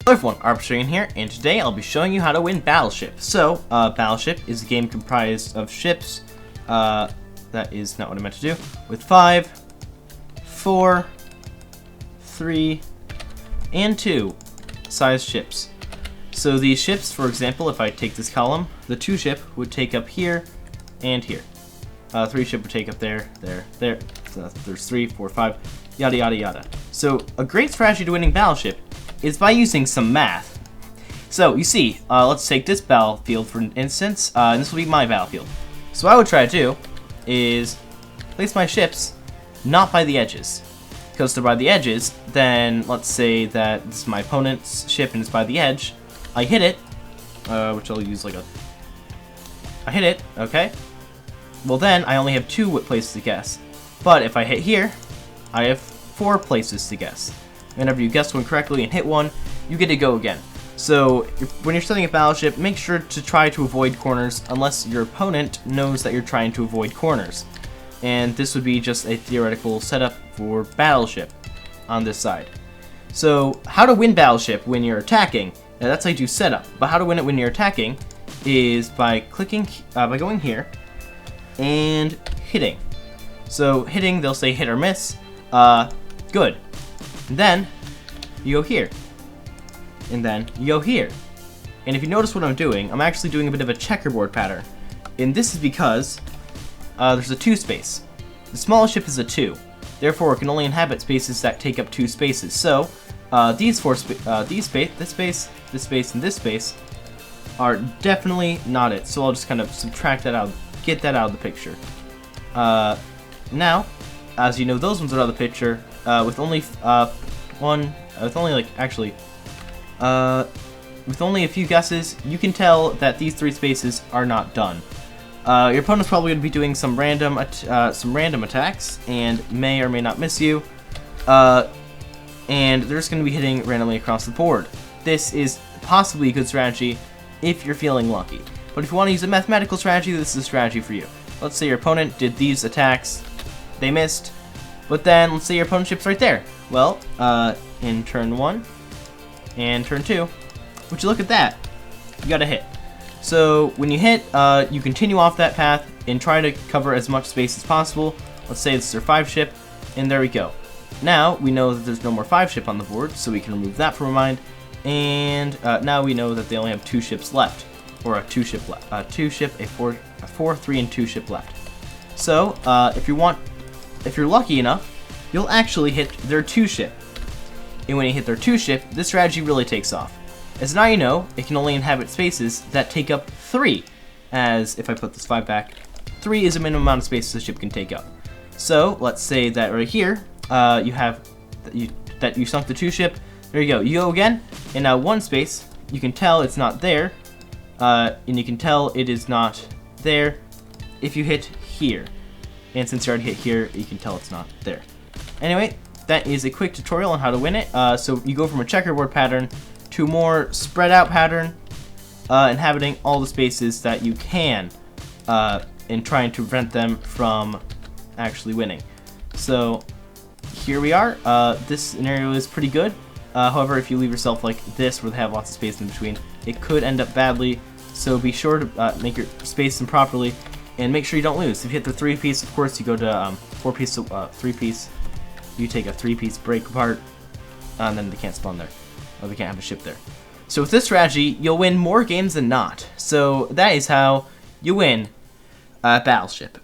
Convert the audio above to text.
Hello everyone, Arbitrarian here, and today I'll be showing you how to win Battleship. So, Battleship is a game comprised of ships, that is not what I meant to do, with 5, 4, 3, and 2 size ships. So these ships, for example, if I take this column, the 2 ship would take up here and here. 3 ship would take up there, there. So there's 3, 4, 5, yada yada yada. So a great strategy to winning Battleship is by using some math. So you see, let's take this battlefield for instance, and this will be my battlefield. So what I would try to do is place my ships not by the edges. Because they're by the edges, then let's say that this is my opponent's ship and it's by the edge. I hit it, which I'll use like I hit it, okay? Well then, I only have 2 places to guess. But if I hit here, I have 4 places to guess. Whenever you guess one correctly and hit one, you get to go again. So when you're setting a battleship, make sure to try to avoid corners unless your opponent knows that you're trying to avoid corners. And this would be just a theoretical setup for battleship on this side. So how to win battleship when you're attacking, now that's how you do setup, but how to win it when you're attacking is by clicking, by going here and hitting. So hitting, they'll say hit or miss, good. And then you go here, and then you go here. And if you notice what I'm doing, I'm actually doing a bit of a checkerboard pattern. And this is because there's a 2 space. The smallest ship is a 2, therefore it can only inhabit spaces that take up 2 spaces. So these 4 this space, and this space are definitely not it. So I'll just kind of subtract that out, get that out of the picture. Now, as you know, those ones are out of the picture. With only with only a few guesses, you can tell that these 3 spaces are not done. Your opponent's probably going to be doing some random attacks and may or may not miss you, and they're just going to be hitting randomly across the board. This is possibly a good strategy if you're feeling lucky, but if you want to use a mathematical strategy, this is a strategy for you. Let's say your opponent did these attacks, they missed, but then let's say your opponent's ship's right there. Well, in turn 1 and turn 2, would you look at that? You got a hit. So when you hit, you continue off that path and try to cover as much space as possible. Let's say this is their 5 ship, and there we go. Now we know that there's no more 5 ship on the board, so we can remove that from our mind. And now we know that they only have 2 ships left, or a 2 ship left, a 4, 3, and 2 ship left. So if you're lucky enough, you'll actually hit their 2 ship. And when you hit their 2 ship, this strategy really takes off. As now you know, it can only inhabit spaces that take up 3. As if I put this 5 back, 3 is the minimum amount of space the ship can take up. So let's say that right here, you sunk the 2 ship. There you go. You go again, and now 1 space, you can tell it's not there, and you can tell it is not there if you hit here. And since you already hit here, you can tell it's not there. Anyway, that is a quick tutorial on how to win it. So you go from a checkerboard pattern to a more spread out pattern, inhabiting all the spaces that you can, and trying to prevent them from actually winning. So here we are. This scenario is pretty good. However, if you leave yourself like this, where they have lots of space in between, it could end up badly. So be sure to make your space them properly, and make sure you don't lose. If you hit the 3-piece, of course, you go to 4-piece, 3-piece. You take a 3-piece break apart, and then they can't spawn there, or they can't have a ship there. So with this strategy, you'll win more games than not. So that is how you win Battleship.